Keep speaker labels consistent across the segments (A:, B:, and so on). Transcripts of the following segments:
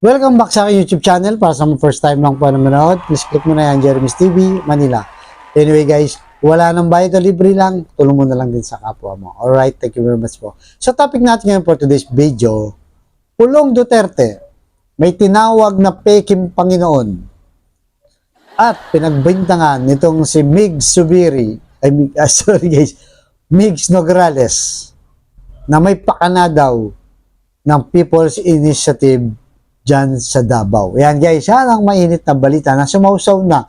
A: Welcome back sa aking YouTube channel. Para sa mga first time lang po na manood, please click mo na yan, Jeremy's TV, Manila. Anyway guys, wala nang bayad o libre lang, tulong mo na lang din sa kapwa mo. Alright, thank you very much po. So topic natin ngayon for today's video, Pulong Duterte, may tinawag na peking Panginoon. At pinagbintangan nitong si Migs Subiri, Migs Nograles, na may pakana daw ng People's Initiative dyan sa Davao. Yan guys, yan ang mainit na balita na sumausaw na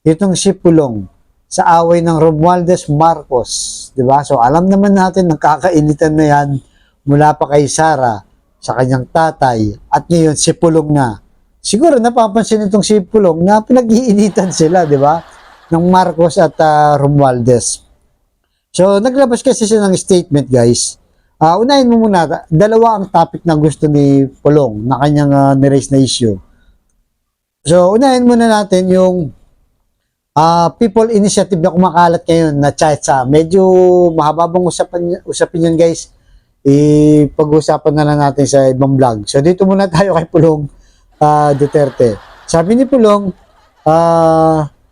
A: itong si Pulong sa away ng Romualdez Marcos. Diba? So alam naman natin, nagkakainitan na yan mula pa kay Sara sa kanyang tatay at ngayon si Pulong na. Siguro napapansin itong si Pulong na pinag-iinitan sila, di ba? Ng Marcos at Romualdez. So naglabas kasi siya ng statement guys. Unahin mo muna, dalawa ang topic na gusto ni Pulong na kanyang niraise na issue. So, unahin muna natin yung People Initiative na kumakalat ngayon na chatsa. Medyo mahababang usapin yan guys. Ipag-usapan na lang natin sa ibang vlog. So, dito muna tayo kay Pulong Duterte. Sabi ni Pulong,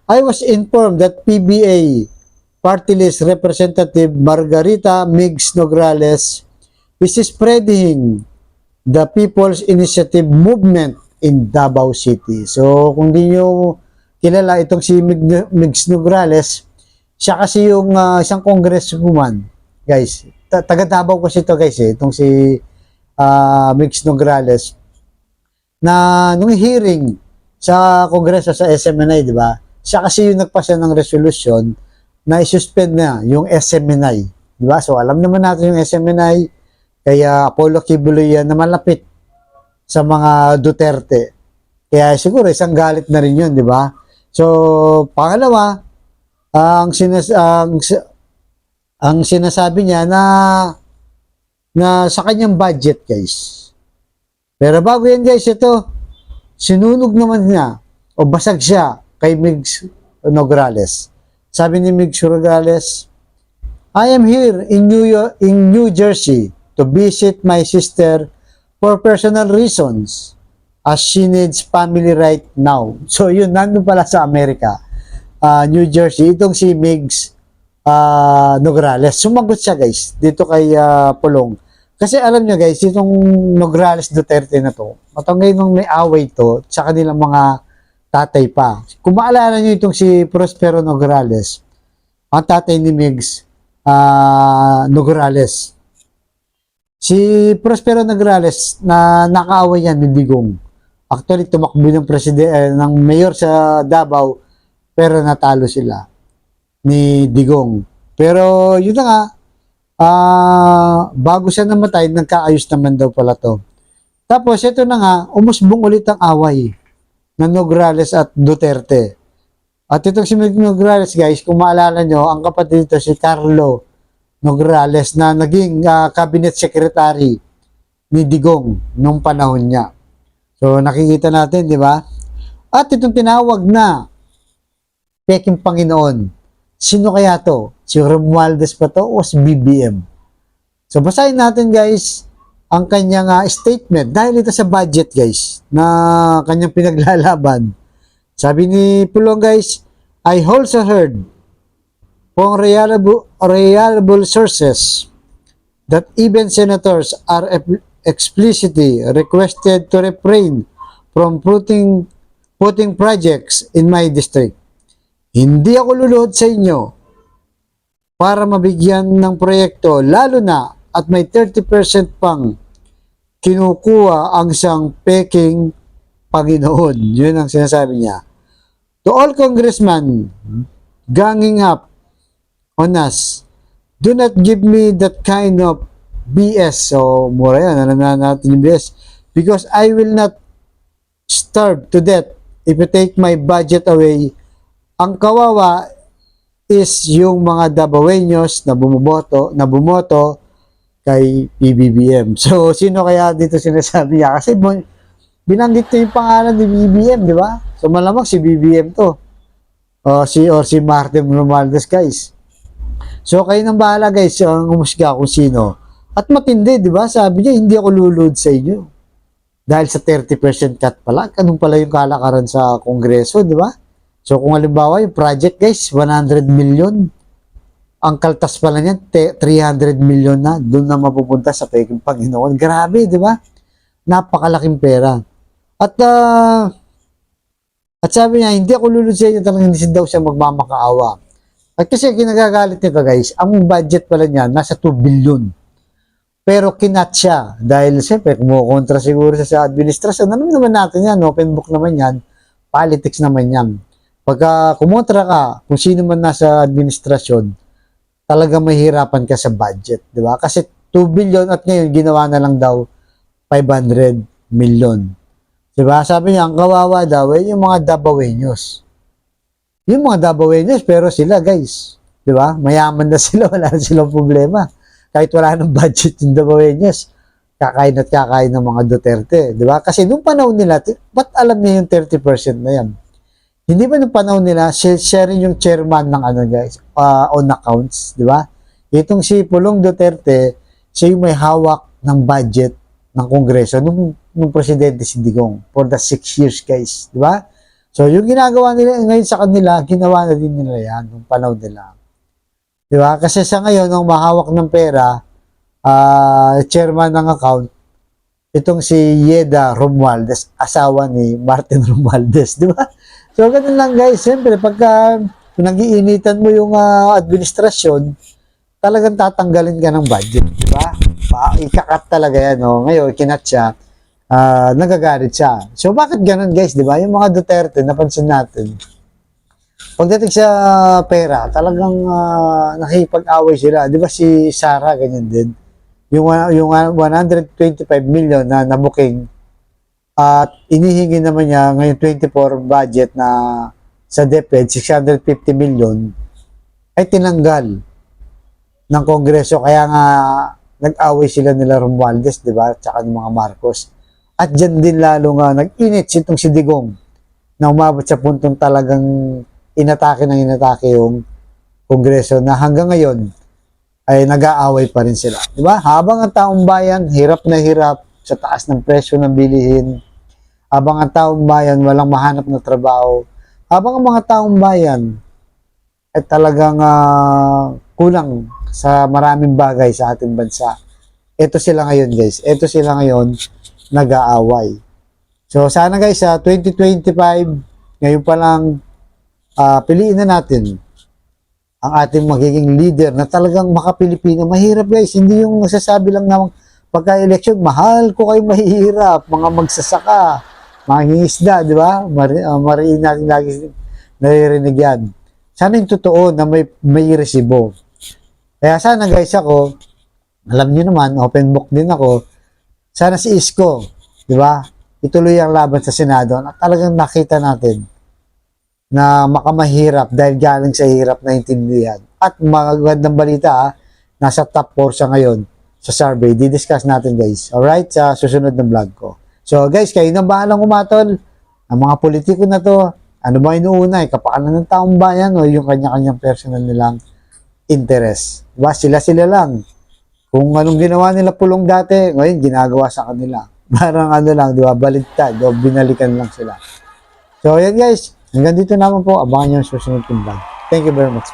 A: I was informed that PBA Party List Representative Margarita Migs Nograles is spreading the People's Initiative movement in Davao City. So, kung di nyo kilala itong si Migs Nograles, siya kasi yung isang congresswoman, guys. Taga Davao kasi ito, guys, itong si Migs Nograles, na nung hearing sa kongreso sa SMNI, di ba? Siya kasi yung nagpasa ng resolution na i-suspend na yung SMNI. Di ba? So, alam naman natin yung SMNI, kaya Apollo Kibuloy yan na malapit sa mga Duterte. Kaya siguro isang galit na rin yun, di ba? So, pangalawa, ang sinasabi niya na sa kanyang budget, guys. Pero bago yan, guys, ito, sinunog naman niya o basag siya kay Migs Nograles. Sabi ni Migs Nograles, I am here in New Jersey to visit my sister for personal reasons as she needs family right now. So yun, nandun pala sa Amerika, New Jersey, itong si Migs Nograles. Sumagot siya guys, dito kay Pulong. Kasi alam nyo guys, itong Nograles Duterte na to, matangay nung may away to sa kanilang mga tatay pa. Kung maalala nyo itong si Prospero Nograles, ang tatay ni Migs Nograles. Si Prospero Nograles na nakaaway yan ni Digong. Actually, tumakbo ng ng mayor sa Davao, pero natalo sila ni Digong. Pero yun na nga, bago siya namatay, nagkaayos naman daw pala to. Tapos ito na nga, umusbong ulit ang away na Nograles at Duterte. At itong si Nograles guys, kung maalala nyo, ang kapatid nito si Carlo Nograles na naging cabinet secretary ni Digong nung panahon niya. So nakikita natin, di ba? At itong tinawag na peking Panginoon, sino kaya to? Si Romualdez pa to o si BBM? So basahin natin guys ang kanyang statement dahil ito sa budget guys na kanyang pinaglalaban. Sabi ni Pulong guys, I also heard from reliable sources that even senators are explicitly requested to refrain from putting projects in my district. Hindi ako luluhod sa inyo para mabigyan ng proyekto lalo na at may 30% pang kinukuha ang isang peking Panginoon. Yun ang sinasabi niya. To all congressmen ganging up on us, do not give me that kind of BS. So, mura yan. Alam na natin yung BS. Because I will not starve to death if you take my budget away. Ang kawawa is yung mga Davaoeños na bumoto kay PBBM. So, sino kaya dito sinasabi niya? Kasi binanggit niya yung pangalan ni BBM, di ba? So, malamang si BBM to. Or si Martin Romualdez, guys. So, kayo nang bahala, guys, ang umusga kung sino. At matindi, di ba? Sabi niya, hindi ako lulod sa inyo. Dahil sa 30% cut pala, ganun pala yung kalakaran sa Kongreso, di ba? So kung halimbawa yung project guys, 100 million, ang kaltas pala niyan, 300 million na, doon na mapupunta sa peking Panginoon. Grabe, di ba? Napakalaking pera. At sabi niya, hindi ako lulod sa inyo, talagang hindi daw siya magmamakaawa. At kasi kinagagalit nito guys, ang budget pala niya, nasa 2 billion. Pero kinat siya dahil siyempre kumukontra siguro siya sa administrasyon. Ano naman natin yan, open book naman yan, politics naman yan. Pagka kumontra ka, kung sino man nasa administrasyon, talaga mahihirapan ka sa budget, di ba? Kasi 2 billion at ngayon ginawa na lang daw 500 million. Di ba? Sabi niya, ang kawawa daw yung mga Dabaweños. Yung mga Dabaweños, pero sila guys, di ba? Mayaman na sila, wala na silang problema. Kahit wala ng budget yung Dabaweños, kakain at kakain ng mga Duterte, di ba? Kasi nung panahon nila, ba't alam niya yung 30% na yan? Hindi ba nung panahon nila, siya rin yung chairman ng ano guys, on accounts, di ba? Itong si Pulong Duterte, siya yung may hawak ng budget ng Kongreso nung presidente si Digong for the 6 years guys, di ba? So yung ginagawa nila ngayon sa kanila, ginawa na din nila yan nung panahon nila. Di ba? Kasi sa ngayon, ang mahawak ng pera, chairman ng account, itong si Yeda Romualdez, asawa ni Martin Romualdez, di ba? So, ganun lang guys. Siyempre, pagka nag-iinitan mo yung administrasyon, talagang tatanggalin ka ng budget, di ba? Ikakat talaga yan, no? Ngayon, kinat siya, nagagalit siya. So, bakit ganun guys, di ba? Yung mga Duterte, napansin natin, pagdating sa pera, talagang nakipag-away sila. Di ba si Sara, ganyan din. Yung 125 million na nabuking at inihingi naman niya ngayon 24 budget na sa DepEd, 650 million ay tinanggal ng Kongreso. Kaya nga nag-away sila nila Romualdez, di ba? Tsaka ng mga Marcos. At dyan din lalo nga nag-init itong si Digong na umabot sa puntong talagang inatake yung Kongreso na hanggang ngayon ay nag-aaway pa rin sila. Di ba? Habang ang taong bayan, hirap na hirap sa taas ng presyo ng bilihin, habang ang taong bayan walang mahanap na trabaho, habang ang mga taong bayan ay talagang kulang sa maraming bagay sa ating bansa. Ito sila ngayon guys. Ito sila ngayon nag-aaway. So sana guys sa 2025, ngayon pa lang piliin na natin ang ating magiging leader na talagang maka-Pilipino. Mahirap guys, hindi yung nasasabi lang na pagka-election, mahal ko kayo mahihirap, mga magsasaka, mga hingisda, di ba? Mariin natin lagi naririnig yan. Sana yung totoo na may resibo. Kaya sana guys ako, alam niyo naman, open book din ako, sana si Isko, di ba? Ituloy ang laban sa Senado na talagang nakita natin na makamahirap dahil galing sa hirap na intindihan. At magandang balita, nasa top 4 siya ngayon sa survey. Di-discuss natin guys. Alright? Sa susunod na vlog ko. So guys, kayo na bahalang umatol. Ang mga politiko na to, ano ba inuuna? Kapakanan ng taong bayan o yung kanya-kanyang personal nilang interest? Diba? Sila-sila lang. Kung anong ginawa nila Pulong dati, ngayon ginagawa sa kanila. Parang ano lang, di ba? Baligtad o binalikan lang sila. So yan guys. Hanggang dito naman po, abangan nyo ang susunod kong vlog. Thank you very much.